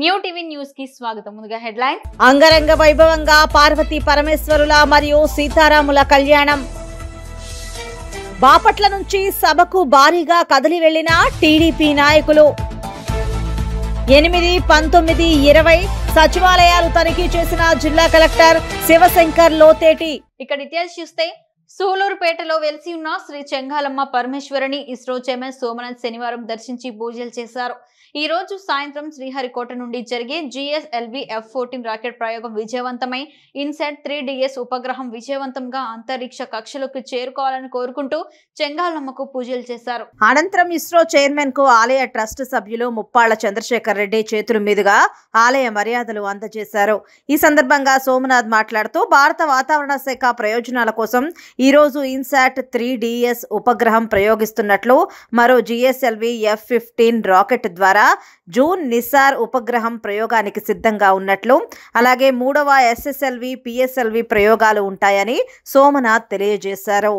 New TV news కి స్వాగతం. ముందుగా హెడ్లైన్. అంగరంగ వైభవంగా పార్వతీ పరమేశ్వరుల మరియు సీతారాముల కళ్యాణం. బాపట్ల నుంచి సభకు భారీగా కదిలి వెళ్లిన టీడీపీ నాయకులు. 8, 19, 20 సచివాలయాలు తనిఖీ చేసిన జిల్లా కలెక్టర్ శివశంకర్ లోతేటి. ఇక డీటెయిల్స్ చూస్తే సూలూరుపేటలో వెలిసి ఉన్న శ్రీ చెంగాలమ్మ పరమేశ్వరిని ఇస్రో చైర్మన్ సోమనాథ్ శనివారం దర్శించి పూజలు చేశారు. ఈ రోజు సాయంత్రం శ్రీహరికోట నుండి జరిగే GSLV F-14 రాకెట్ ప్రయోగం విజయవంతమై ఇన్సాట్ 3DS ఉపగ్రహం విజయవంతంగా అంతరిక్ష కక్షలకు చేరుకోవాలని కోరుకుంటూ చెంగాలమ్మకు పూజలు చేశారు. అనంతరం ఇస్రో చైర్మన్ కు ఆలయ ట్రస్ట్ సభ్యులు ముప్పాళ్ల చంద్రశేఖర్ రెడ్డి చేతుల మీదుగా ఆలయ మర్యాదలు అందజేశారు. ఈ సందర్భంగా సోమనాథ్ మాట్లాడుతూ భారత వాతావరణ శాఖ ప్రయోజనాల కోసం ఈ రోజు ఇన్సాట్ 3DS ఉపగ్రహం ప్రయోగిస్తున్నట్లు, మరో GSLV F-15 రాకెట్ ద్వారా జూన్ నిసార్ ఉపగ్రహం ప్రయోగానికి సిద్ధంగా ఉన్నట్లు, అలాగే 3వ SSLV PSLV ప్రయోగాలు ఉంటాయని సోమనాథ్ తెలియజేశారు.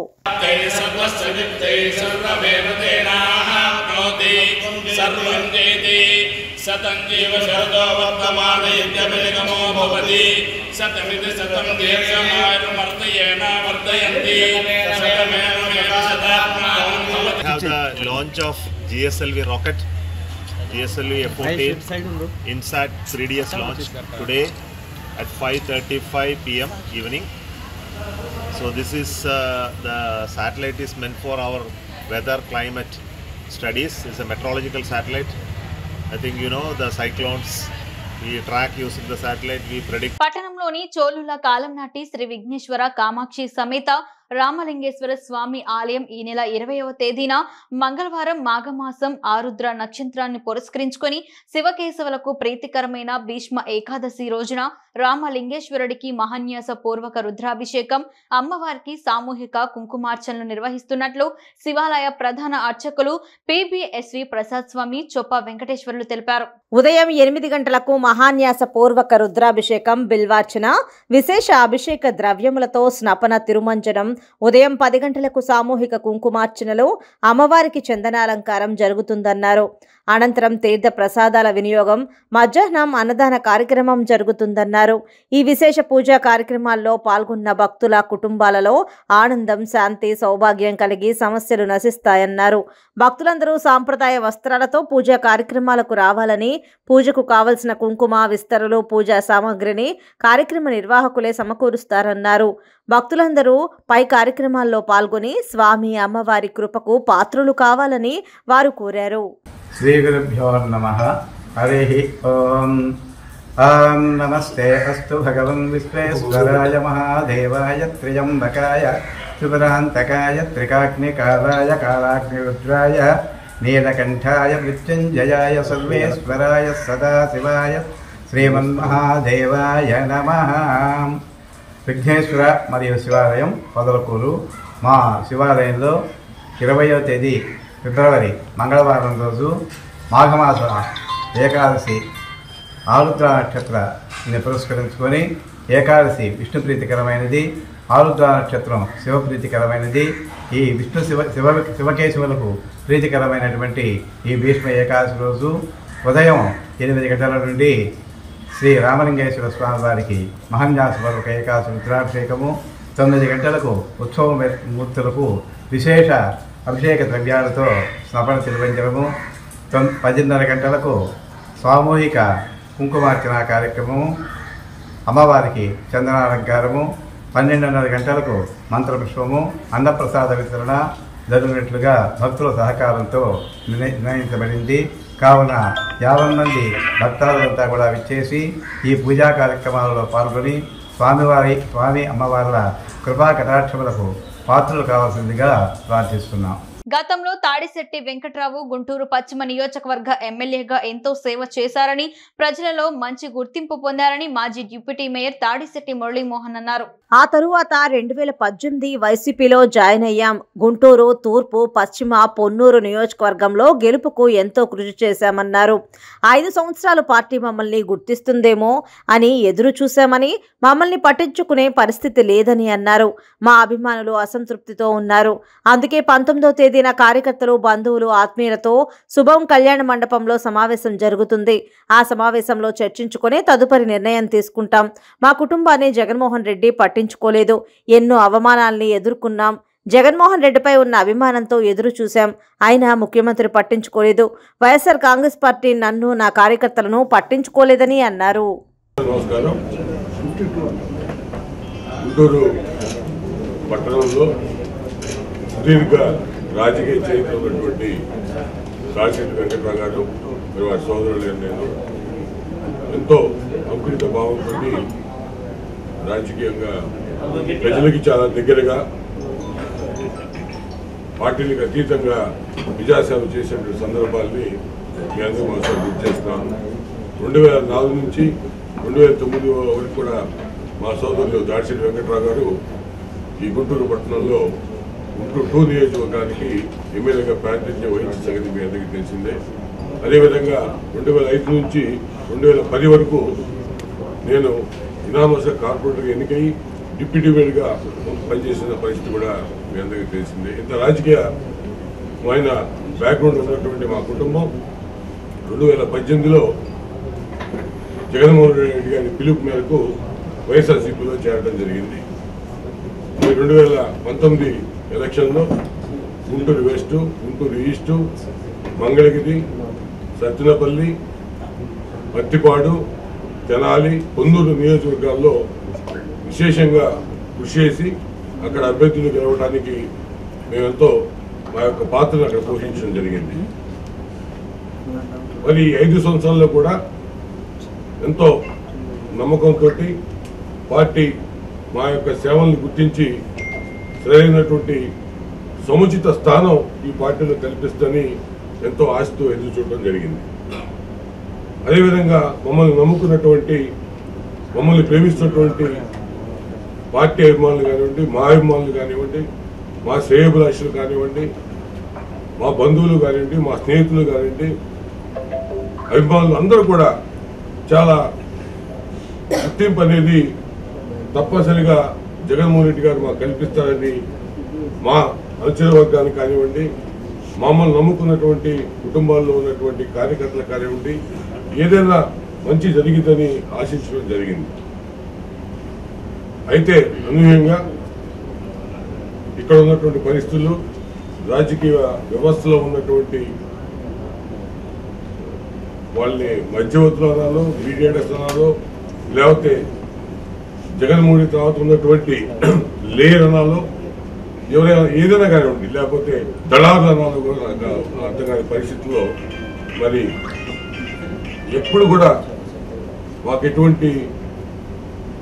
Launch of GSLV rocket, GSLV F-14 INSAT 3DS launch today at 5:35 PM evening. So this is the satellite is meant for our weather climate studies. It's a meteorological satellite. I think you know the cyclones we track using the satellite. We predict. పట్టణంలోని చోళుల కాలం నాటి శ్రీ విఘ్నేశ్వర కామాక్షి సమేత రామలింగేశ్వర స్వామి ఆలయం ఈ నెల 20వ తేదీన మంగళవారం మాఘమాసం ఆరుద్ర నక్షత్రాన్ని పురస్కరించుకొని శివకేశవులకు ప్రీతికరమైన భీష్మ ఏకాదశి రోజున రామలింగేశ్వరుడికి మహాన్యాస పూర్వక రుద్రాభిషేకం, అమ్మవారికి సామూహిక కుంకుమార్చనలు నిర్వహిస్తున్నట్లు శివాలయ ప్రధాన అర్చకులు PBSV ప్రసాద్ స్వామి చొప్ప వెంకటేశ్వర్లు తెలిపారు. ఉదయం 8 గంటలకు మహాన్యాస పూర్వక రుద్రాభిషేకం, బిల్వార్చన, విశేష అభిషేక ద్రవ్యములతో స్నపన తిరుమంజనం, ఉదయం 10 గంటలకు సామూహిక కుంకుమార్చనలు, అమ్మవారికి చందనాలంకారం జరుగుతుందన్నారు. అనంతరం తీర్థ ప్రసాదాల వినియోగం, మధ్యాహ్నం అన్నదాన కార్యక్రమం జరుగుతుందన్నారు. ఈ విశేష పూజా కార్యక్రమాల్లో పాల్గొన్న భక్తుల కుటుంబాలలో ఆనందం, శాంతి, సౌభాగ్యం కలిగి సమస్యలు నశిస్తాయన్నారు. భక్తులందరూ సాంప్రదాయ వస్త్రాలతో పూజా కార్యక్రమాలకు రావాలని, పూజకు కావలసిన కుంకుమ, విస్తరులు, పూజా సామాగ్రిని కార్యక్రమ నిర్వాహకులే సమకూరుస్తారన్నారు. భక్తులందరూ పై కార్యక్రమాల్లో పాల్గొని స్వామి అమ్మవారి కృపకు పాత్రులు కావాలని వారు కోరారు. శ్రీ గురుభ్యో నమః. హరి ఓం. ఓం నమస్తే అస్తు భగవన్ విశ్వేశ్వరాయ మహాదేవాయ త్ర్యంబకాయ త్రిపురాంతకాయ త్రికాగ్నికాలాయ కాలాగ్నిరుద్రాయ నీలకంఠాయ మృత్యుంజయాయ సర్వేశ్వరాయ సదాశివాయ శ్రీమన్మహాదేవాయ నమః. విఘ్నేశ్వర మరియు శివాలయం పొదలకూరు. మా శివాలయంలో 20వ తేదీ ఫిబ్రవరి మంగళవారం రోజు మాఘమాస ఏకాదశి ఆరుద్ర నక్షత్రాన్ని పురస్కరించుకొని, ఏకాదశి విష్ణు ప్రీతికరమైనది, ఆరుద్ర నక్షత్రం శివప్రీతికరమైనది. ఈ విష్ణు శివకేశవులకు ప్రీతికరమైనటువంటి ఈ భీష్మ ఏకాదశి రోజు ఉదయం 8 గంటల నుండి శ్రీ రామలింగేశ్వర స్వామి వారికి మహాన్యాసపూర్వక ఏకాదశి రుద్రాభిషేకము, 9 గంటలకు ఉత్సవ మూర్తులకు విశేష అభిషేక ద్రవ్యాలతో స్నపన తిరువంజనము, 10:30 గంటలకు సామూహిక కుంకుమార్చన కార్యక్రమము, అమ్మవారికి చందనాలంకారము, 12:30 గంటలకు మంత్రపుష్పము, అన్నప్రసాద వితరణ జరిగినట్లుగా భక్తుల సహకారంతో నిర్ణయించబడింది. కావున 50 మంది భక్తాదులంతా కూడా విచ్చేసి ఈ పూజా కార్యక్రమాలలో పాల్గొని స్వామి అమ్మవార్ల కృపా కటాక్షములకు పాత్రలు కావాల్సిందిగా ప్రార్థిస్తున్నాం. గతంలో తాడిశెట్టి వెంకట్రావు గుంటూరు పశ్చిమ నియోజకవర్గ ఎమ్మెల్యేగా ఎంతో సేవ చేశారని, ప్రజలలో మంచి గుర్తింపు పొందారని మాజీ డిప్యూటీ మేయర్ తాడిశెట్టి మురళీమోహన్ అన్నారు. ఆ తరువాత 2018 వైసీపీలో జాయిన్ అయ్యాం. గుంటూరు తూర్పు, పశ్చిమ, పొన్నూరు నియోజకవర్గంలో గెలుపుకు ఎంతో కృషి చేశామన్నారు. 5 సంవత్సరాలు పార్టీ మమ్మల్ని గుర్తిస్తుందేమో అని ఎదురు చూశామని, మమ్మల్ని పట్టించుకునే పరిస్థితి లేదని అన్నారు. మా అభిమానులు అసంతృప్తితో ఉన్నారు. అందుకే 19వ తేదీ తేదీన కార్యకర్తలు, బంధువులు, ఆత్మీయులతో శుభం కళ్యాణ మండపంలో సమావేశం జరుగుతుంది. ఆ సమావేశంలో చర్చించుకుని తదుపరి నిర్ణయం తీసుకుంటాం. మా కుటుంబాన్ని జగన్మోహన్ రెడ్డి పట్టించుకోలేదు. ఎన్నో అవమానాల్ని ఎదుర్కొన్నాం. జగన్మోహన్ రెడ్డిపై ఉన్న అభిమానంతో ఎదురు చూశాం. అయినా ముఖ్యమంత్రి పట్టించుకోలేదు. వైఎస్ఆర్ కాంగ్రెస్ పార్టీ నన్ను, నా కార్యకర్తలను పట్టించుకోలేదని అన్నారు. నమస్కారం. గుంటూరు పట్టణంలో సుదీర్ఘ రాజకీయ చరిత్ర ఉన్నటువంటి రాజశేఖర వెంకటరావు గారు మరి వారి సోదరులు నేను ఎంతో అంకురిత భావంతో రాజకీయంగా ప్రజలకి చాలా దగ్గరగా పార్టీలకు అతీతంగా విజయసేవ చేసినటువంటి సందర్భాల్ని మీ అందరూ మనసులో గుర్తు చేస్తున్నాను. 2004 నుంచి 2009 వరకు కూడా మా సోదరులు దాడిశెట్టి వెంకటరావు గారు ఈ గుంటూరు పట్టణంలో గుంటూరు 2 నియోజకవర్గానికి ఎమ్మెల్యేగా ప్రాతినిధ్యం వహించిన సంగతి మీ అందరికీ తెలిసిందే. అదేవిధంగా 2005 నుంచి 2010 వరకు నేను ఇనామస్ కార్పొరేటర్గా ఎన్నికై డిప్యూటీ మేయర్గా పనిచేసిన పరిస్థితి కూడా మీ అందరికీ తెలిసిందే. ఇంత రాజకీయమైన బ్యాక్గ్రౌండ్ ఉన్నటువంటి మా కుటుంబం 2018లో జగన్మోహన్ రెడ్డి గారి పిలుపు మేరకు వైఎస్ఆర్సీపీలో చేరడం జరిగింది. 2019 ఎలక్షన్లో గుంటూరు వెస్ట్, గుంటూరు ఈస్ట్, మంగళగిరి, సత్యనపల్లి, పత్తిపాడు, తెనాలి, పొందూరు నియోజకవర్గాల్లో విశేషంగా కృషి చేసి అక్కడ అభ్యర్థులు గెలవడానికి మేమెంతో మా యొక్క పాత్రను అక్కడ పోషించడం జరిగింది. మరి 5 సంవత్సరాల్లో కూడా ఎంతో నమ్మకంతో పార్టీ మా యొక్క సేవలను గుర్తించి సరైనటువంటి సముచిత స్థానం ఈ పార్టీలో కల్పిస్తుందని ఎంతో ఆశతో ఎదురు చూడటం జరిగింది. అదేవిధంగా మమ్మల్ని నమ్ముకున్నటువంటి, మమ్మల్ని ప్రేమిస్తున్నటువంటి పార్టీ అభిమానులు కానివ్వండి, మా అభిమానులు కానివ్వండి, మా శ్రేయోభిలాషులు కానివ్వండి, మా బంధువులు కానివ్వండి, మా స్నేహితులు కానివ్వండి, అభిమానులు అందరూ కూడా చాలా గుర్తింపు అనేది తప్పనిసరిగా జగన్మోహన్ రెడ్డి గారు మాకు కల్పిస్తారని మా అనుచర వర్గానికి కానివ్వండి, మమ్మల్ని నమ్ముకున్నటువంటి కుటుంబాల్లో ఉన్నటువంటి కార్యకర్తలు కానివ్వండి, ఏదైనా మంచి జరిగిందని ఆశించడం జరిగింది. అయితే అనూహ్యంగా ఇక్కడ ఉన్నటువంటి పరిస్థితులు, రాజకీయ వ్యవస్థలో ఉన్నటువంటి వాళ్ళని మధ్యవర్తులు అనాలో, మీడియేటర్స్ అనాలో, లేకపోతే జగన్మోహన్ తర్వాత ఉన్నటువంటి లేయర్ అనాలో, ఎవరైనా ఏదైనా కానివ్వండి, లేకపోతే దళారులు అనాలో కూడా నాకు అర్థం కాని పరిస్థితుల్లో మరి ఎప్పుడు కూడా మాకు ఎటువంటి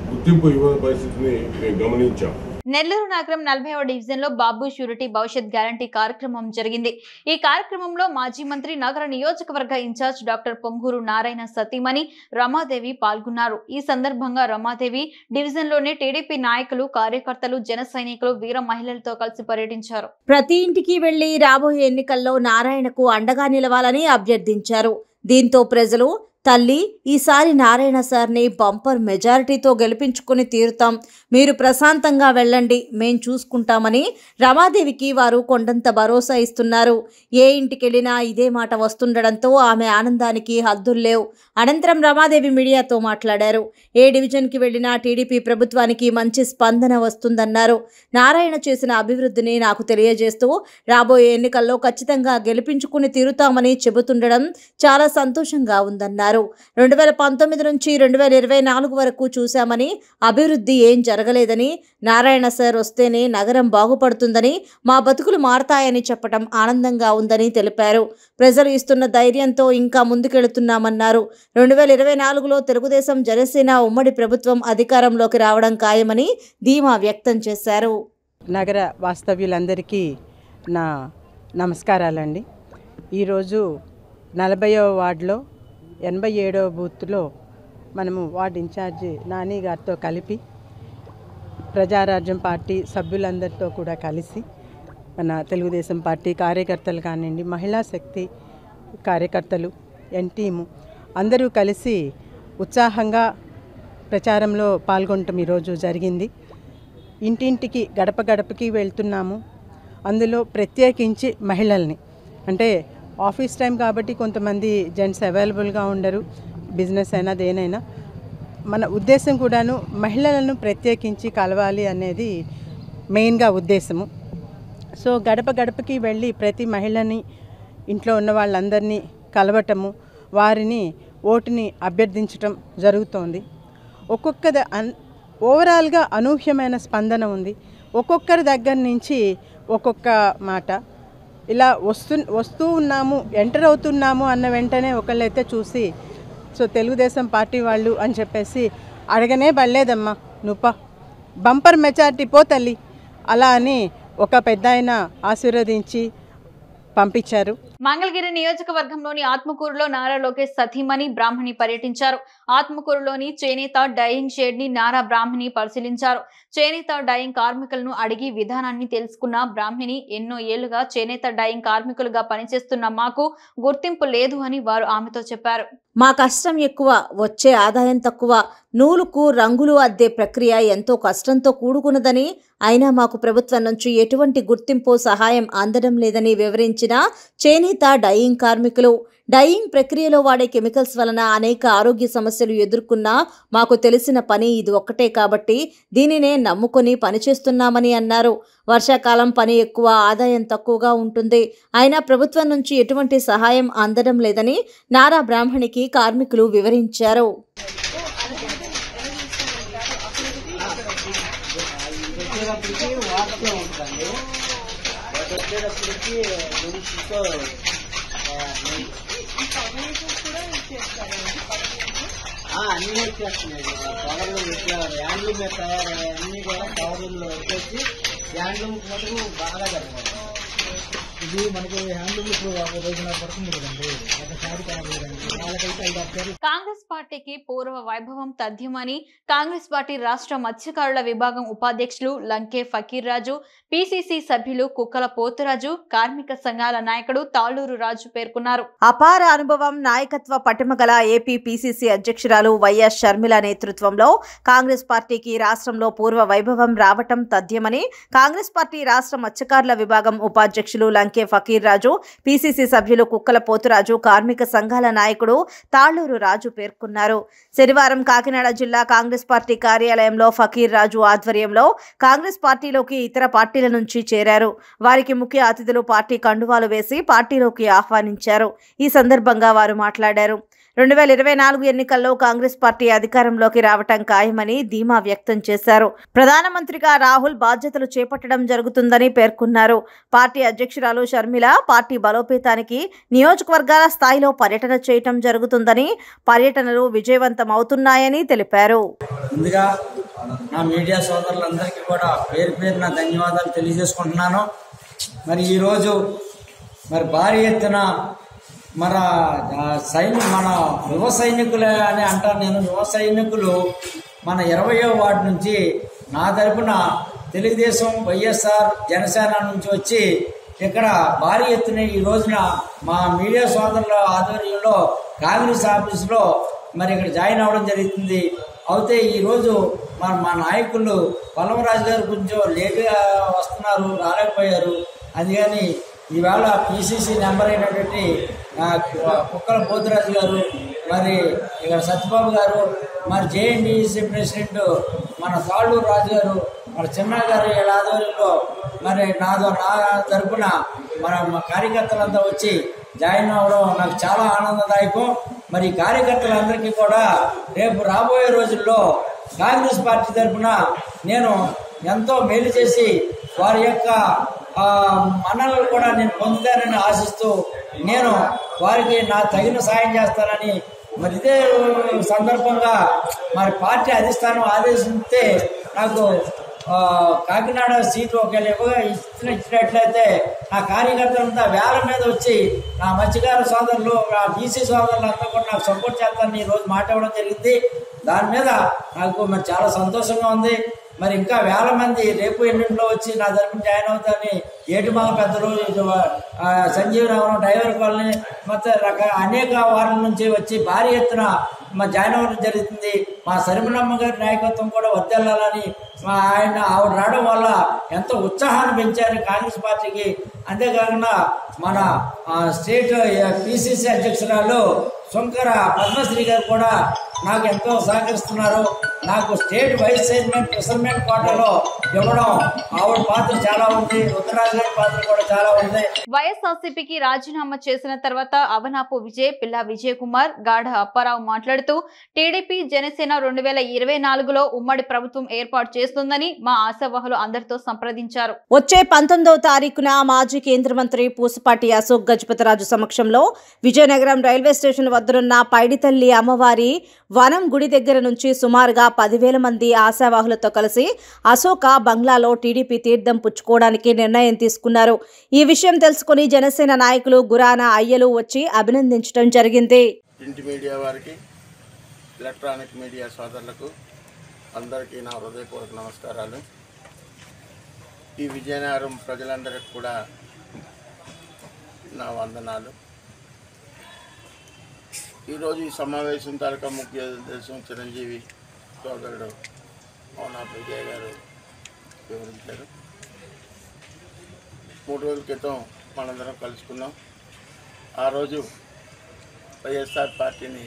గుర్తింపు ఇవ్వని పరిస్థితిని మేము గమనించాం. నెల్లూరు నగరం 40వ డివిజన్లో బాబు షూరిటీ భవిష్యత్ గ్యారంటీ కార్యక్రమం జరిగింది. ఈ కార్యక్రమంలో మాజీ మంత్రి, నగర నియోజకవర్గ ఇన్ఛార్జ్ డాక్టర్ పొంగూరు నారాయణ సతీమణి రమాదేవి పాల్గొన్నారు. ఈ సందర్భంగా రమాదేవి డివిజన్లోని టీడీపీ నాయకులు, కార్యకర్తలు, జన సైనికులు, వీర మహిళలతో కలిసి పర్యటించారు. ప్రతి ఇంటికి వెళ్లి రాబోయే ఎన్నికల్లో నారాయణకు అండగా నిలవాలని అభ్యర్థించారు. దీంతో ప్రజలు, తల్లి, ఈసారి నారాయణ సార్ని బంపర్ మెజారిటీతో గెలిపించుకుని తీరుతాం, మీరు ప్రశాంతంగా వెళ్ళండి, మేం చూసుకుంటామని రమాదేవికి వారు కొండంత భరోసా ఇస్తున్నారు. ఏ ఇంటికెళ్ళినా ఇదే మాట వస్తుండడంతో ఆమె ఆనందానికి హద్దుల్లేవు. అనంతరం రమాదేవి మీడియాతో మాట్లాడారు. ఏ డివిజన్కి వెళ్లినా టీడీపీ ప్రభుత్వానికి మంచి స్పందన వస్తుందన్నారు. నారాయణ చేసిన అభివృద్ధిని నాకు తెలియజేస్తూ రాబోయే ఎన్నికల్లో ఖచ్చితంగా గెలిపించుకుని తీరుతామని చెబుతుండడం చాలా సంతోషంగా ఉందన్నారు. 2019 నుంచి 2024 వరకు చూశామని, అభివృద్ధి ఏం జరగలేదని, నారాయణ సార్ వస్తేనే నగరం బాగుపడుతుందని, మా బతుకులు మారతాయని చెప్పడం ఆనందంగా ఉందని తెలిపారు. ప్రజలు ఇస్తున్న ధైర్యంతో ఇంకా ముందుకెళ్తున్నామన్నారు. 2024లో తెలుగుదేశం, జనసేన ఉమ్మడి ప్రభుత్వం అధికారంలోకి రావడం ఖాయమని ధీమా వ్యక్తం చేశారు. నగర వాస్తవ్యులందరికీ నా నమస్కారాలండి. ఈరోజు 40వ వార్డులో 87వ బూత్లో మనము వార్డు ఇన్ఛార్జి నాని గారితో కలిపి ప్రజారాజ్యం పార్టీ సభ్యులందరితో కూడా కలిసి మన తెలుగుదేశం పార్టీ కార్యకర్తలు కానివ్వండి, మహిళా శక్తి కార్యకర్తలు, ఎన్టీము అందరూ కలిసి ఉత్సాహంగా ప్రచారంలో పాల్గొనటం ఈరోజు జరిగింది. ఇంటింటికి, గడప గడపకి వెళ్తున్నాము. అందులో ప్రత్యేకించి మహిళల్ని, అంటే ఆఫీస్ టైం కాబట్టి కొంతమంది జెంట్స్ అవైలబుల్గా ఉండరు, బిజినెస్ అయినా దేనైనా, మన ఉద్దేశం కూడాను మహిళలను ప్రత్యేకించి కలవాలి అనేది మెయిన్గా ఉద్దేశము. సో గడప గడపకి వెళ్ళి ప్రతి మహిళని, ఇంట్లో ఉన్న వాళ్ళందరినీ కలవటము, వారిని ఓటుని అభ్యర్థించటం జరుగుతోంది. ఓవరాల్గా అనూహ్యమైన స్పందన ఉంది. ఒక్కొక్కరి దగ్గర నుంచి ఒక్కొక్క మాట. ఇలా వస్తూ ఉన్నాము, ఎంటర్ అవుతున్నాము అన్న వెంటనే ఒకళ్ళైతే చూసి, సో తెలుగుదేశం పార్టీ వాళ్ళు అని చెప్పేసి అడగనే పడలేదమ్మా, నువ్వు బంపర్ మెజారిటీ పో తల్లి అలా అని ఒక పెద్ద ఆయన ఆశీర్వదించి పంపించారు. మంగళగిరి నియోజకవర్గంలోని ఆత్మకూరులో నారా లోకేష్ సతీమణి బ్రాహ్మణి పర్యటించారు. ఆత్మకూరులోని చేనేత డైయింగ్ షెడ్ ని నారా బ్రాహ్మణి పరిశీలించారు. చేనేత డైయింగ్ కార్మికులను అడిగి విధానాన్ని తెలుసుకున్న బ్రాహ్మణి, ఎన్నో ఏళ్లుగా చేనేత డైయింగ్ కార్మికులుగా పనిచేస్తున్న మాకు గుర్తింపు లేదు అని వారు ఆమెతో చెప్పారు. మా కష్టం ఎక్కువ, వచ్చే ఆదాయం తక్కువ, నూలుకు రంగులు అద్దే ప్రక్రియ ఎంతో కష్టంతో కూడుకున్నదని, అయినా మాకు ప్రభుత్వం నుంచి ఎటువంటి గుర్తింపు సహాయం అందడం లేదని వివరించిన చేనేత డైయింగ్ కార్మికులు, డైయింగ్ ప్రక్రియలో వాడే కెమికల్స్ వలన అనేక ఆరోగ్య సమస్యలు ఎదుర్కొన్నా మాకు తెలిసిన పని ఇది ఒక్కటే కాబట్టి దీనినే నమ్ముకొని పనిచేస్తున్నామని అన్నారు. వర్షాకాలం పని ఎక్కువ, ఆదాయం తక్కువగా ఉంటుంది, అయినా ప్రభుత్వం నుంచి ఎటువంటి సహాయం అందడం లేదని నారా బ్రాహ్మణికి కార్మికులు వివరించారు. అన్నీ వచ్చేస్తున్నాయి. కవర్లు హ్యాండ్లూమ్ తయారయ్యాయి, అన్నీ కూడా కవర్లలో వచ్చేసి హ్యాండ్లూమ్ మటుకు బాగా జరుగుతుంది. ఇది మనకి హ్యాండ్లూమ్ ఇప్పుడు ఒక రోజున పడుతుంది కదండి, ఒకసారి కాలేదండి, వాళ్ళకైతే 5 కాంగ్రెస్ పార్టీకి పూర్వ వైభవం తథ్యమని కాంగ్రెస్ పార్టీ రాష్ట్ర మత్స్యకారుల విభాగం ఉపాధ్యక్షులు లంకే ఫకీర్ రాజు, పిసిసి సభ్యులు కుక్కల పోతురాజు, కార్మిక సంఘాల నాయకుడు తాళూరు రాజు పేర్కొన్నారు. అపార అనుభవం, నాయకత్వ పటిమగల ఏపీ పిసిసి అధ్యక్షురాలు వైఎస్ షర్మిల నేతృత్వంలో కాంగ్రెస్ పార్టీకి రాష్ట్రంలో పూర్వ వైభవం రావటం తథ్యమని కాంగ్రెస్ పార్టీ రాష్ట్ర మత్స్యకారుల విభాగం ఉపాధ్యక్షులు లంకే ఫకీర్ రాజు, పిసిసి సభ్యులు కుక్కల పోతురాజు, కార్మిక సంఘాల నాయకుడు తాళూరు రాజు పేర్కొన్నారు. శనివారం కాకినాడ జిల్లా కాంగ్రెస్ పార్టీ కార్యాలయంలో ఫకీర్ రాజు ఆధ్వర్యంలో కాంగ్రెస్ పార్టీలోకి ఇతర పార్టీల నుంచి చేరారు. వారికి ముఖ్య అతిథులు పార్టీ కండువాలు వేసి పార్టీలోకి ఆహ్వానించారు. ఈ సందర్భంగా వారు మాట్లాడారు. 2024 ఎన్నికల్లో కాంగ్రెస్ పార్టీ అధికారంలోకి రావటం ఖాయమని ధీమా వ్యక్తం చేశారు. ప్రధానమంత్రిగా రాహుల్ బాధ్యతలు చేపట్టడం జరుగుతుందని పేర్కొన్నారు. పార్టీ అధ్యక్షురాలు షర్మిల పార్టీ బలోపేతానికి నియోజకవర్గాల స్థాయిలో పర్యటన చేయటం జరుగుతుందని, పర్యటనలు విజయవంతమవుతున్నాయని తెలిపారు. ముందుగా నా మీడియా సోదరులందరికీ కూడా పేరు పేరున ధన్యవాదాలు తెలియజేసుకుంటున్నాను. మరి ఈరోజు భారీ ఎత్తున మన యువ సైనికులు అని అంటాను నేను. యువ సైనికులు మన 20వ వార్డు నుంచి నా తరపున తెలుగుదేశం, వైఎస్ఆర్, జనసేన నుంచి వచ్చి ఇక్కడ భారీ ఎత్తున ఈ రోజున మా మీడియా సోదరుల ఆధ్వర్యంలో కాంగ్రెస్ ఆఫీసులో మరి ఇక్కడ జాయిన్ అవ్వడం జరుగుతుంది. అయితే ఈరోజు మా నాయకులు పల్లవరాజు గారు కొంచెం లేటుగా వస్తున్నారు, రాలేకపోయారు. అందుకని ఈవేళ పిసిసి నెంబర్ అయినటువంటి కుక్కల పోతురాజు గారు, మరి ఇక్కడ సత్యబాబు గారు, మరి జేఎన్టీసీ ప్రెసిడెంట్ మన తాళ్ళూరు రాజు గారు, మన చిన్న గారు వీళ్ళ ఆధ్వర్యంలో మరి నా తరపున మా కార్యకర్తలంతా వచ్చి జాయిన్ అవ్వడం నాకు చాలా ఆనందదాయకం. మరి కార్యకర్తలందరికీ కూడా రేపు రాబోయే రోజుల్లో కాంగ్రెస్ పార్టీ తరఫున నేను ఎంతో మేలు చేసి వారి యొక్క మన్ననలు కూడా నేను పొందుతానని ఆశిస్తూ నేను వారికి నా తగిన సాయం చేస్తానని మరి ఇదే సందర్భంగా మరి పార్టీ అధిష్టానం ఆదేశిస్తే నాకు కాకినాడ సీటు ఒకవేళ ఇచ్చినట్లయితే నా కార్యకర్తలంతా వేల మీద వచ్చి నా మత్స్యకార సోదరులు, నా బీసీ సోదరులు అంతా కూడా నాకు సపోర్ట్ చేస్తానని ఈరోజు మాట్లాడడం జరిగింది. దాని మీద నాకు మరి చాలా సంతోషంగా ఉంది. మరి ఇంకా వేల మంది రేపు ఎల్లుండిలో వచ్చి నా తరపున జాయిన్ అవుతారని ఏటిమాగ పెద్దలు, సంజీవరావు డ్రైవర్ కాలనీ మొత్తం అనేక వారాల నుంచి వచ్చి భారీ ఎత్తున జాయిన్ అవ్వడం జరుగుతుంది. మా సరిమలమ్మ గారి నాయకత్వం కూడా వర్ధిల్లాలని ఆవిడ రావడం వల్ల ఎంతో ఉత్సాహాన్ని పెంచారు కాంగ్రెస్ పార్టీకి. అంతేకాకుండా మన స్టేట్ పిసిసి అధ్యక్షురాలు శంకర పద్మశ్రీ గారు కూడా నాకు ఎంతో సహకరిస్తున్నారు. నాకు స్టేట్ వైస్ చైర్మన్ రిజర్వ్మెంట్ కోటాలో ఇవ్వడం ఆవిడ పాత్ర చాలా ఉంది, రుద్రరాజు గారి పాత్ర కూడా చాలా ఉంది. వైఎస్ఆర్సీపీకి రాజీనామా చేసిన తర్వాత అవనాపు విజయ్, పిల్లా విజయ్ కుమార్, గాఢ అప్పారావు మాట్లాడుతూ టీడీపీ జనసేన 2024లో ఉమ్మడి ప్రభుత్వం ఏర్పాటు చేస్తుందని మా ఆశావాహులు అందరితో సంప్రదించారు. వచ్చే 19వ తారీఖున మాజీ కేంద్ర మంత్రి పూసపాటి అశోక్ గజపతిరాజు సమక్షంలో విజయనగరం రైల్వే స్టేషన్ వద్దనున్న పైడితల్లి అమ్మవారి వనం గుడి దగ్గర నుంచి సుమారుగా 10,000 మంది ఆశావాహులతో కలిసి అశోక బంగ్లాలో టీడీపీ తీర్థం పుచ్చుకోవడానికి నిర్ణయం తీసుకున్నారు. ఈ విషయం తెలుసుకుని జనసేన నాయకులు గురాన అయ్యలు వచ్చి అభినందించడం జరిగింది. ప్రింట్ మీడియా వారికి, ఎలక్ట్రానిక్ మీడియా సోదరులకు అందరికీ నా హృదయపూర్వక నమస్కారాలు. ఈ విజయనగరం ప్రజలందరికీ కూడా నా వందనాలు. ఈరోజు ఈ సమావేశం తాలూకా ముఖ్య ఉద్దేశం చిరంజీవి సోదరుడు అవనాపు విజయ్ గారు వివరించారు. 3 రోజుల క్రితం మనందరం కలుసుకున్నాం. ఆ రోజు వైఎస్ఆర్ పార్టీని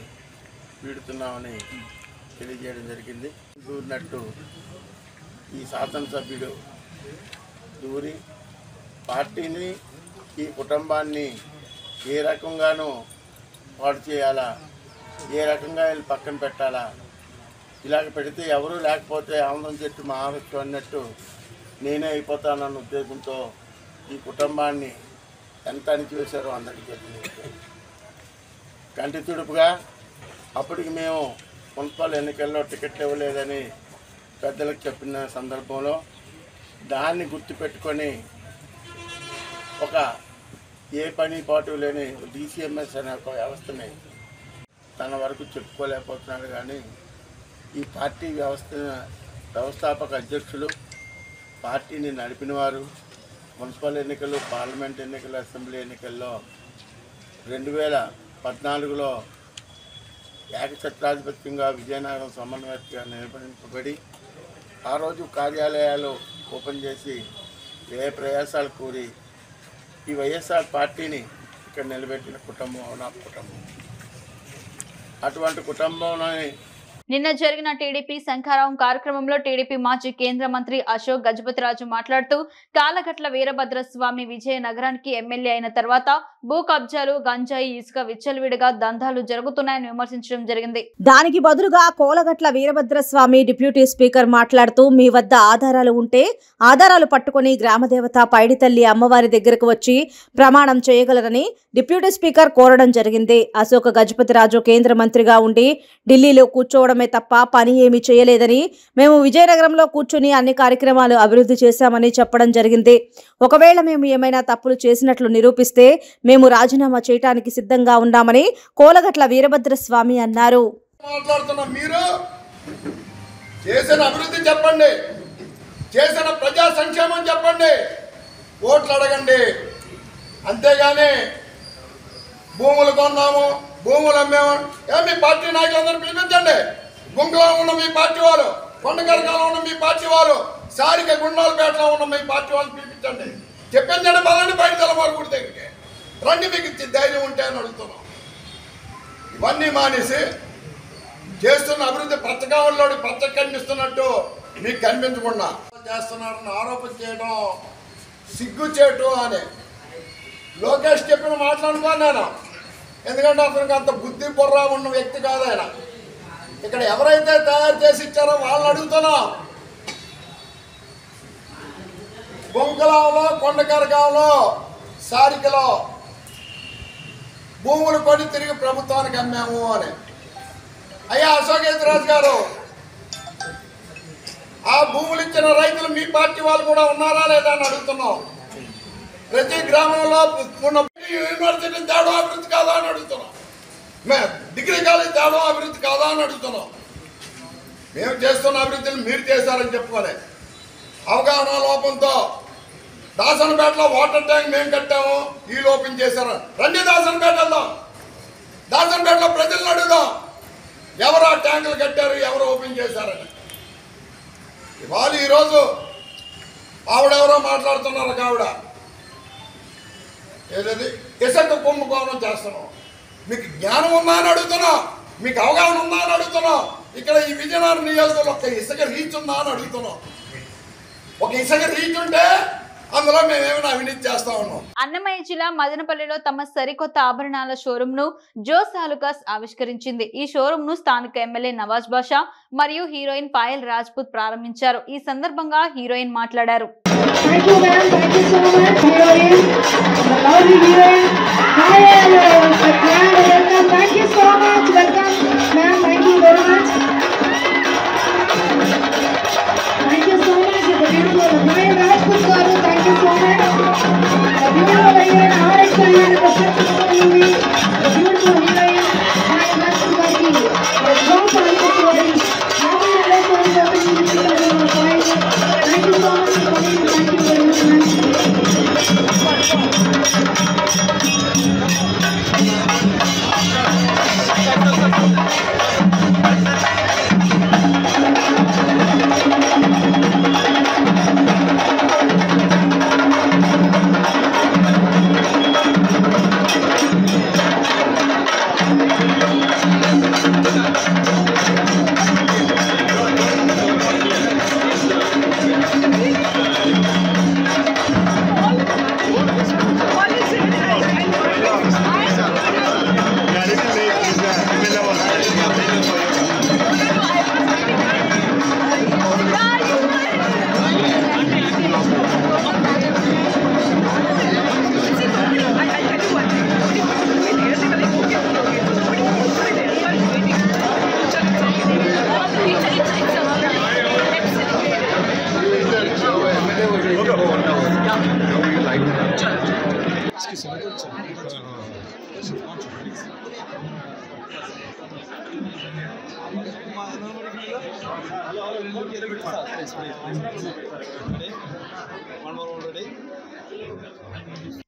వీడుతున్నామని తెలియజేయడం జరిగింది. దూరినట్టు ఈ శాసనసభ్యుడు దూరి పార్టీని, ఈ కుటుంబాన్ని ఏ రకంగానూ పాడు చేయాలా, ఏ రకంగా వీళ్ళు పక్కన పెట్టాలా, ఇలాగ పెడితే ఎవరూ లేకపోతే ఆనందం చెట్టు మహావిష్ణు అన్నట్టు నేనే అయిపోతానన్న ఉద్దేశంతో ఈ కుటుంబాన్ని ఎంత అణిచివేశారో అందరికీ తెలియదు. కంటి తుడుపుగా అప్పటికి మేము మున్సిపల్ ఎన్నికల్లో టికెట్లు ఇవ్వలేదని పెద్దలకు చెప్పిన సందర్భంలో దాన్ని గుర్తుపెట్టుకొని ఒక ఏ పని పాటు లేని DCMS అనే ఒక వ్యవస్థని తన వరకు చెప్పుకోలేకపోతున్నాడు. కానీ ఈ పార్టీ వ్యవస్థాపక అధ్యక్షులు, పార్టీని నడిపినవారు, మున్సిపల్ ఎన్నికలు, పార్లమెంట్ ఎన్నికలు, అసెంబ్లీ ఎన్నికల్లో 2014లో ఏకఛత్రాధిపత్యంగా విజయనగరం సమన్వయతగా నిర్వహింపబడి ఆ రోజు కార్యాలయాలు ఓపెన్ చేసి ప్రయాసాలు కూరి ఈ వైఎస్ఆర్ పార్టీని ఇక్కడ నిలబెట్టిన కుటుంబం నా కుటుంబం. అటువంటి కుటుంబంలోని నిన్న జరిగిన టీడీపీ శంఖారావం కార్యక్రమంలో టీడీపీ మాజీ కేంద్ర మంత్రి అశోక్ గజపతిరాజు మాట్లాడుతూ కాలగట్ల వీరభద్రస్వామి విజయనగరానికి ఎమ్మెల్యే అయిన తర్వాత భూ కబ్జాలు, గంజాయి, ఇసుక విచ్చలవిడిగా దందాలు జరుగుతున్నాయని విమర్శించడం జరిగింది. దానికి బదులుగా కోలగట్ల వీరభద్రస్వామి డిప్యూటీ స్పీకర్ మాట్లాడుతూ మీ వద్ద ఆధారాలు ఉంటే ఆధారాలు పట్టుకుని గ్రామదేవత పైడితల్లి అమ్మవారి దగ్గరకు వచ్చి ప్రమాణం చేయగలరని డిప్యూటీ స్పీకర్ కోరడం జరిగింది. అశోక్ గజపతిరాజు కేంద్ర మంత్రిగా ఉండి ఢిల్లీలో కూర్చోవడం తప్ప పని ఏమీ చేయలేదని, మేము విజయనగరంలో కూర్చుని అన్ని కార్యక్రమాలు అభివృద్ధి చేశామని చెప్పడం జరిగింది. ఒకవేళ మేము ఏమైనా తప్పులు చేసినట్లు నిరూపిస్తే మేము రాజీనామా చేయడానికి సిద్ధంగా ఉన్నామని కోలగట్ల వీరభద్రస్వామి అన్నారు. మీరు చేసిన అభివృద్ధి చెప్పండి, చేసిన ప్రజా సంక్షేమం చెప్పండి, ఓట్లు అడగండి. అంతేగాని భూములు కొన్నాము, భూములు అమ్మేము, మీ పార్టీ నాయకులందరూ పిలిపించండి. గుంకలో ఉన్న మీ పార్టీ వాళ్ళు, కొండగరకాలో ఉన్న మీ పార్టీ వాళ్ళు, సారిక గుండాలపేటలో ఉన్న మీ పార్టీ వాళ్ళు పిలిపించండి. చెప్పించండి, బలండి బయట తెలవారు గుడి దగ్గరికి రండి, మీకు ధైర్యం ఉంటే అని అడుగుతున్నాం. ఇవన్నీ మానేసి చేస్తున్న అభివృద్ధి పచ్చకావల్లోడి పచ్చ కనిపిస్తున్నట్టు మీకు కనిపించకుండా చేస్తున్నారని ఆరోపణ చేయడం సిగ్గుచేటు అని లోకేష్ చెప్పిన మాట్లాడుకోను నేను. ఎందుకంటే అతనికి అంత బుద్ధి బుర్ర ఉన్న వ్యక్తి కాదు ఆయన. ఇక్కడ ఎవరైతే తయారు చేసి ఇచ్చారో వాళ్ళని అడుగుతున్నాం. బొంకలాలో, కొండకరగాలో, సారికలో భూములు కొని తిరిగి ప్రభుత్వానికి అమ్మాము అని. అయ్యా అశోక్ గారు, ఆ భూములు ఇచ్చిన రైతులు మీ పార్టీ వాళ్ళు కూడా ఉన్నారా లేదా అని అడుగుతున్నాం. ప్రతి గ్రామంలో ఉన్న యూనివర్సిటీ తేడా అభివృద్ధి కాదా అని అడుగుతున్నాం. డిగ్రీ కాలేజ్ తేడా అభివృద్ధి కాదా అని అడుగుతున్నాం. మేము చేస్తున్న అభివృద్ధిని మీరు చేశారని చెప్పుకోలే. అవగాహన లోపంతో దాసనపేటలో వాటర్ ట్యాంక్ మేము కట్టాము, వీళ్ళు ఓపెన్ చేశారు. రండి దాసనపేట వెళ్దాం, దాసనపేటలో ప్రజలను అడుగుదాం ఎవరు ఆ ట్యాంకులు కట్టారు, ఎవరు ఓపెన్ చేశారని. ఇవాళ ఈరోజు ఆవిడెవరో మాట్లాడుతున్నారు. ఆవిడ ఏదది ఇసుక కుంభకోణం చేస్తున్నాం. మీకు జ్ఞానం ఉందా అని అడుగుతున్నాం, మీకు అవగాహన ఉందా అని అడుగుతున్నాం. ఇక్కడ ఈ విజయనగరం నియోజకవర్గంలో ఒక ఇసుక రీచ్ ఉందా అని అడుగుతున్నాం. ఒక ఇసుక రీచ్ ఉంటే అందులో మేమేమైనా అవినీతి చేస్తా ఉన్నాం. అన్నమయ్య జిల్లా మదనపల్లిలో తమ సరికొత్త ఆభరణాల షోరూమ్ ను జోస్ ఆలుకాస్ ఆవిష్కరించింది. ఈ షోరూమ్ ను స్థానిక ఎమ్మెల్యే నవాజ్ బాషా మరియు హీరోయిన్ పాయల్ రాజ్పుత్ ప్రారంభించారు. ఈ సందర్భంగా హీరోయిన్ మాట్లాడారు.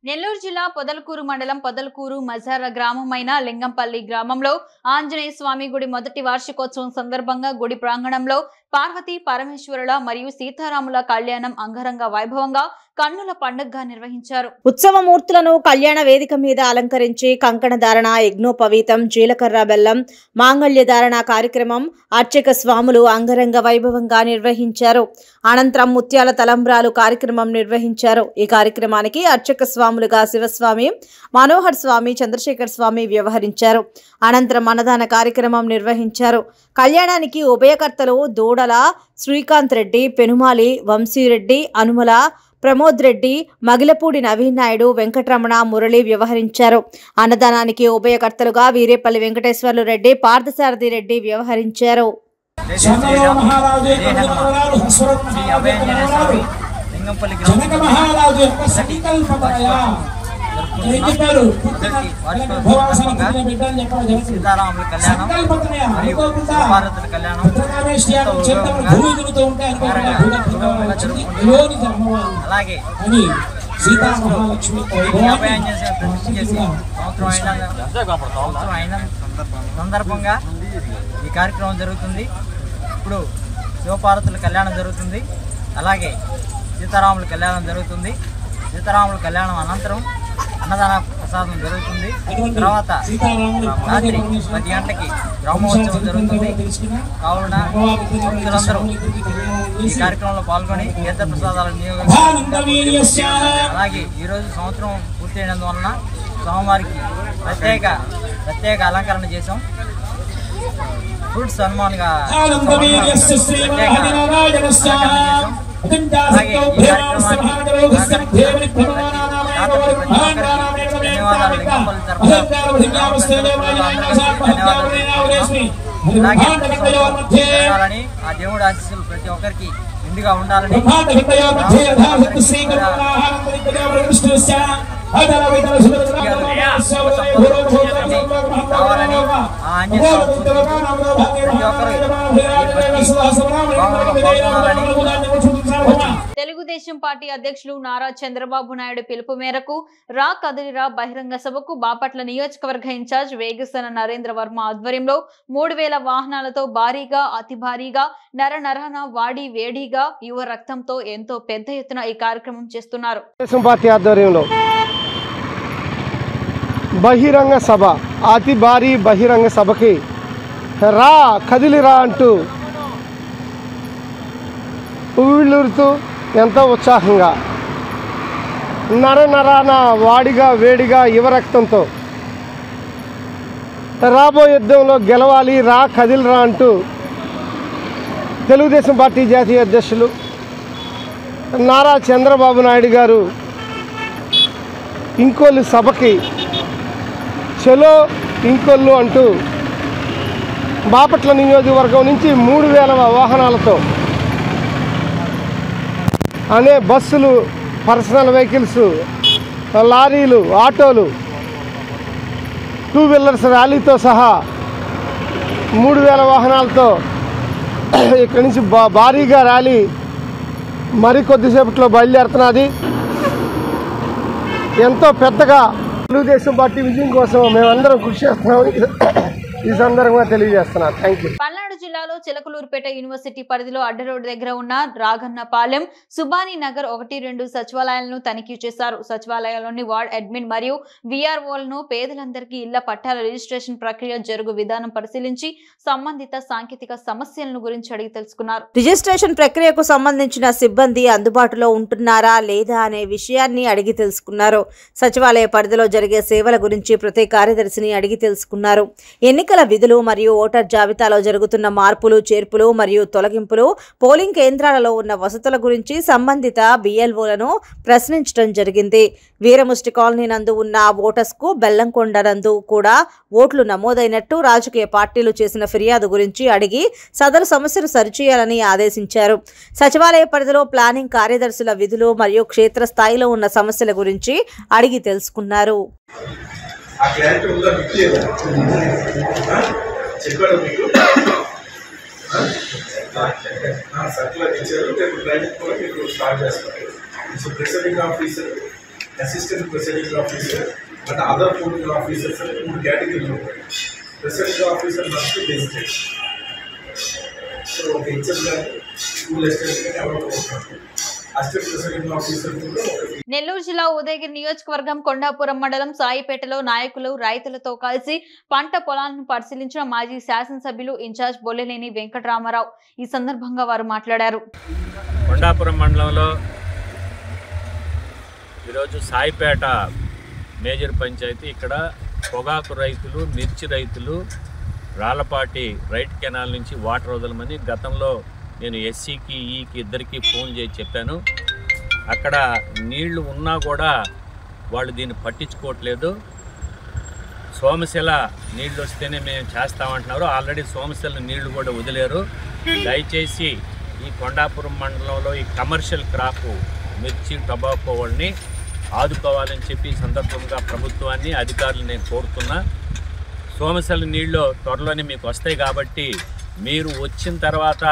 నెల్లూరు జిల్లా పొదలకూరు మండలం పొదలకూరు మజార గ్రామమైన లింగంపల్లి గ్రామంలో ఆంజనేయ స్వామి గుడి మొదటి వార్షికోత్సవం సందర్భంగా గుడి ప్రాంగణంలో పార్వతీ పరమేశ్వరుల మరియు సీతారాముల కళ్యాణం అంగరంగ వైభవంగా కన్నుల పండుగగా నిర్వహించారు. ఉత్సవమూర్తులను కళ్యాణ వేదిక మీద అలంకరించి కంకణ ధారణ, యజ్ఞోపవీతం, జీలకర్ర బెల్లం, మాంగళ్య ధారణ కార్యక్రమం అర్చక స్వాములు అంగరంగ వైభవంగా నిర్వహించారు. అనంతరం ముత్యాల తలంబ్రాలు కార్యక్రమం నిర్వహించారు. ఈ కార్యక్రమానికి అర్చక స్వాములుగా శివస్వామి, మనోహర్ స్వామి, చంద్రశేఖర్ స్వామి వ్యవహరించారు. అనంతరం అన్నదాన కార్యక్రమం నిర్వహించారు. కళ్యాణానికి ఉభయకర్తలు దూడల శ్రీకాంత్ రెడ్డి, పెనుమాలి వంశీరెడ్డి, అనుమల ప్రమోద్ రెడ్డి, మగిలపూడి నవీన్ నాయుడు, వెంకటరమణ, మురళి వ్యవహరించారు. అన్నదానానికి ఉభయకర్తలుగా వీరేపల్లి వెంకటేశ్వర్లు రెడ్డి, పార్థసారథి రెడ్డి వ్యవహరించారు. సీతారాముల కళ్యాణం మరియు భారతుల కళ్యాణం అలాగే సంవత్సరం అయిన సందర్భంగా ఈ కార్యక్రమం జరుగుతుంది. ఇప్పుడు శివపార్వతుల కళ్యాణం జరుగుతుంది, అలాగే సీతారాముల కళ్యాణం జరుగుతుంది. సీతారాముల కళ్యాణం అనంతరం అన్నదాన ప్రసాదం జరుగుతుంది. తర్వాత రాత్రి 10 గంటలకి బ్రహ్మోత్సవం జరుగుతుంది. కావున భక్తులందరూ ఈ కార్యక్రమంలో పాల్గొని తీర్థ ప్రసాదాలు వినియోగించారు. అలాగే ఈరోజు సంవత్సరం పూర్తయినందువలన స్వామివారికి ప్రత్యేక అలంకరణ చేసాం. ఫ్రూట్స్ హనుమాన్గా ధన్యవాదాలు. ఆ దేవుడి ఆశీస్సులు ప్రతి ఒక్కరికి ఇందుగా ఉండాలని కావాలని ఆ ఆంజనేయ ప్రతి ఒక్కరు తెలుగుదేశం పార్టీ అధ్యక్షులు నారా చంద్రబాబు నాయుడు పిలుపు మేరకు రా కదిలిరా బహిరంగ సభకు బాపట్ల నియోజకవర్గ ఇన్ఛార్జ్ వేగసన నరేంద్ర వర్మ ఆధ్వర్యంలో 3000 వాహనాలతో భారీగా అతి భారీగా నరనరన వాడి వేడిగా యువ రక్తంతో ఎంతో పెద్ద ఎత్తున ఈ కార్యక్రమం చేస్తున్నారు. తెలుగుదేశం పార్టీ ఆధ్వర్యంలో బహిరంగ సభ, అతి భారీ బహిరంగ సభకి రా కదిలిరా అంటూ ఊళ్ళూరుతూ ఎంతో ఉత్సాహంగా నరనరాన వాడిగా వేడిగా యువరక్తంతో రాబోయే యుద్ధంలో గెలవాలి రా కదిలిరా అంటూ తెలుగుదేశం పార్టీ జాతీయ అధ్యక్షులు నారా చంద్రబాబు నాయుడు గారు ఇంకొల్లు సభకి చలో ఇంకొల్లు అంటూ బాపట్ల నియోజకవర్గం నుంచి 3000 వాహనాలతో అనే బస్సులు, పర్సనల్ వెహికల్స్, లారీలు, ఆటోలు, 2 వీలర్స్ ర్యాలీతో సహా 3000 వాహనాలతో ఇక్కడి నుంచి భారీగా ర్యాలీ మరికొద్దిసేపట్లో బయలుదేరుతున్నది. ఎంతో పెద్దగా తెలుగుదేశం పార్టీ విజయం కోసం మేమందరం కృషి చేస్తున్నాం. ఈ సందర్భంగా తెలియజేస్తున్నారు. Thank you. పల్నాడు జిల్లాలో చిలకలూరుపేట యూనివర్సిటీ పరిధిలో అడ్డ రోడ్డు దగ్గర ఉన్న రాగన్నపాలెం, సుబానీ నగర్ 1-2 సచివాలయాలను తనిఖీ చేశారు. సచివాలయాల్లోని వార్డ్ అడ్మిన్ మరియు విఆర్ఓలను పేదలందరికీ ఇళ్ల పట్టాల రిజిస్ట్రేషన్ ప్రక్రియ జరుగు విధానం పరిశీలించి సంబంధిత సాంకేతిక సమస్యలను గురించి అడిగి తెలుసుకున్నారు. రిజిస్ట్రేషన్ ప్రక్రియకు సంబంధించిన సిబ్బంది అందుబాటులో ఉంటున్నారా లేదా అనే విషయాన్ని అడిగి తెలుసుకున్నారు. సచివాలయ పరిధిలో జరిగే సేవల గురించి ప్రతి కార్యదర్శిని అడిగి తెలుసుకున్నారు. ఎన్నికల విధులు మరియు ఓటర్ జాబితాలో జరుగుతున్న మార్పులు, చేర్పులు మరియు తొలగింపులు, పోలింగ్ కేంద్రాలలో ఉన్న వసతుల గురించి సంబంధిత బిఎల్ఓలను ప్రశ్నించడం జరిగింది. వీరముష్టి కాలనీ నందు ఉన్న ఓటర్స్కు బెల్లంకొండ నందు కూడా ఓట్లు నమోదైనట్టు రాజకీయ పార్టీలు చేసిన ఫిర్యాదు గురించి అడిగి సదరు సమస్యను సరిచేయాలని ఆదేశించారు. సచివాలయ పరిధిలో ప్లానింగ్ కార్యదర్శుల విధులు మరియు క్షేత్రస్థాయిలో ఉన్న సమస్యల గురించి అడిగి తెలుసుకున్నారు. చెప్పాడు మీకు సర్కులర్ ఇచ్చారు. రేపు ట్రైనింగ్ కూడా మీకు స్టార్ట్ చేస్తారు. So presiding officer, assistant presiding officer and other polling officers అని 3 కేటగిరీలు ఉంటాయి. Presiding officer must decedent. So ఒక హెచ్ఎం కానీ స్కూల్ అసిస్టెంట్ కానీ ఎవరో ఉంటారు. నెల్లూరు జిల్లా ఉదయగిరి నియోజకవర్గం కొండాపురం మండలం సాయిపేటలో నాయకులు, రైతులతో కలిసి పంట పొలాలను పరిశీలించిన మాజీ శాసనసభ్యులు ఇన్ఛార్జ్ బొల్లెనేని వెంకటరామారావు. ఈ సందర్భంగా వారు మాట్లాడారు. కొండాపురం మండలంలో ఈరోజు సాయిపేట మేజర్ పంచాయతీ, ఇక్కడ పొగాకు రైతులు, మిర్చి రైతులు రాళ్లపాటి రైట్ కెనాల్ నుంచి వాటర్ వదలమని గతంలో నేను ఎస్సీకి, ఈకి ఇద్దరికి ఫోన్ చేసి చెప్పాను. అక్కడ నీళ్లు ఉన్నా కూడా వాళ్ళు దీన్ని పట్టించుకోవట్లేదు. సోమశిల నీళ్లు వస్తేనే మేము చేస్తామంటున్నారు. ఆల్రెడీ సోమశిల నీళ్లు కూడా వదిలేరు. దయచేసి ఈ కొండాపురం మండలంలో ఈ కమర్షియల్ క్రాప్ మిర్చి, టొబాకో వాళ్ళని ఆదుకోవాలని చెప్పి ఈ సందర్భంగా ప్రభుత్వాన్ని, అధికారులు నేను కోరుతున్నా. సోమశిల నీళ్ళు త్వరలోనే మీకు వస్తాయి కాబట్టి మీరు వచ్చిన తర్వాత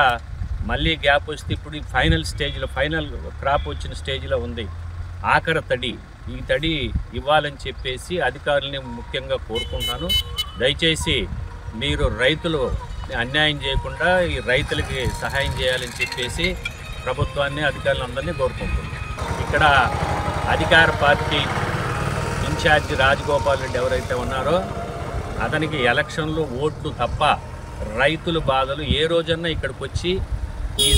మళ్ళీ గ్యాప్ వస్తే ఇప్పుడు ఫైనల్ స్టేజ్లో, ఫైనల్ క్రాప్ వచ్చిన స్టేజ్లో ఉంది. ఆఖరి తడి, ఈ తడి ఇవ్వాలని చెప్పేసి అధికారులని ముఖ్యంగా కోరుకుంటున్నాను. దయచేసి మీరు రైతులు అన్యాయం చేయకుండా ఈ రైతులకి సహాయం చేయాలని చెప్పేసి ప్రభుత్వాన్ని, అధికారులందరినీ కోరుకుంటున్నాను. ఇక్కడ అధికార పార్టీ ఇన్ఛార్జి రాజగోపాల్ రెడ్డి ఎవరైతే ఉన్నారో అతనికి ఎలక్షన్లో ఓట్లు తప్ప రైతుల బాధలు ఏ రోజన్నా ఇక్కడికి వచ్చి ఈ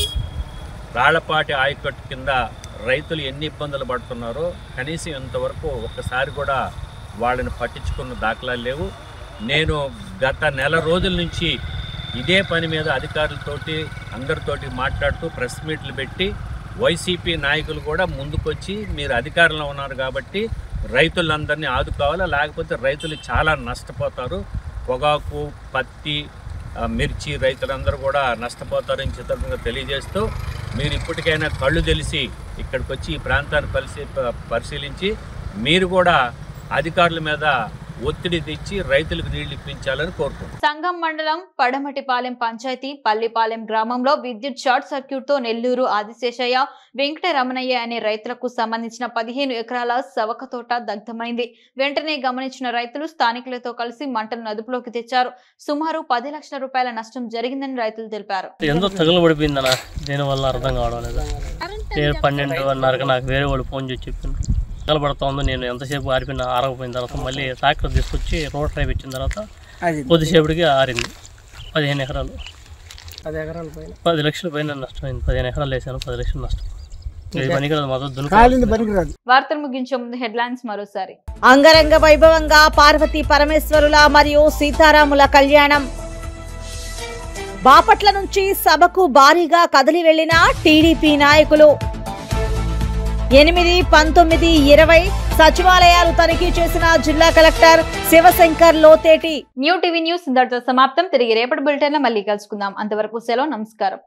రాళ్లపాటి ఆయకట్టు కింద రైతులు ఎన్ని ఇబ్బందులు పడుతున్నారో కనీసం ఇంతవరకు ఒక్కసారి కూడా వాళ్ళని పట్టించుకున్న దాఖలాలు లేవు. నేను గత నెల రోజుల నుంచి ఇదే పని మీద అధికారులతోటి అందరితోటి మాట్లాడుతూ ప్రెస్ మీట్లు పెట్టి వైసీపీ నాయకులు కూడా ముందుకొచ్చి మీరు అధికారంలో ఉన్నారు కాబట్టి రైతులందరినీ ఆదుకోవాలా, లేకపోతే రైతులు చాలా నష్టపోతారు. పొగాకు, పత్తి, మిర్చి రైతులందరూ కూడా నష్టపోతారని చిత్రంగా తెలియజేస్తూ మీరు ఇప్పటికైనా కళ్ళు తెలిసి ఇక్కడికి వచ్చి ఈ ప్రాంతాన్ని పరిశీలించి మీరు కూడా అధికారుల మీద ఒత్తిడి తెచ్చి రైతులకు నీళ్లు ఇప్పించాలని కోరుకుంటున్నాం. సంగం మండలం పడమటిపాలెం పంచాయతీ పల్లిపాలెం గ్రామంలో విద్యుత్ షార్ట్ సర్క్యూట్ తో నెల్లూరు ఆదిశేషయ్య, వెంకటరమణయ్య అనే రైతులకు సంబంధించిన 15 ఎకరాల సవక తోట దగ్ధమైంది. వెంటనే గమనించిన రైతులు స్థానికులతో కలిసి మంటలను అదుపులోకి తెచ్చారు. సుమారు 10 లక్షల రూపాయల నష్టం జరిగిందని రైతులు తెలిపారు. ఎంతో తగులబడిపోయిందన్న, దీనివల్ల అర్థం కావడం లేదు. 12:30కి నాకు వేరే వాళ్ళు ఫోన్ చేసి చెప్పింది తగలబడుతోంది. నేను ఎంతసేపు ఆరిపోయినా ఆరకపోయిన తర్వాత మళ్ళీ ట్రాక్టర్ తీసుకొచ్చి రోడ్ డ్రైవ్ ఇచ్చిన తర్వాత కొద్దిసేపటికి ఆరింది. 15 ఎకరాలు 10 లక్షల పైన నష్టమైంది. 15 ఎకరాలు వేసాను, 10 లక్షలు నష్టం. వార్తలు ముగించే ముందు హెడ్లైన్స్ మరోసారి. అంగరంగ వైభవంగా పార్వతీ పరమేశ్వరుల మరియు సీతారాముల కళ్యాణం. బాపట్ల నుంచి సభకు భారీగా కదిలి వెళ్లిన టీడీపీ నాయకులు. 8, 19, 20 సచివాలయాలు తనిఖీ చేసిన జిల్లా collector Shivashankar Lotheti. New TV news ఇంతటితో సమాప్తం. తిరిగి రేపటి బులెటిన్ లో మళ్ళీ కలుసుకుందాం. అంతవరకు సెలవు, నమస్కారం.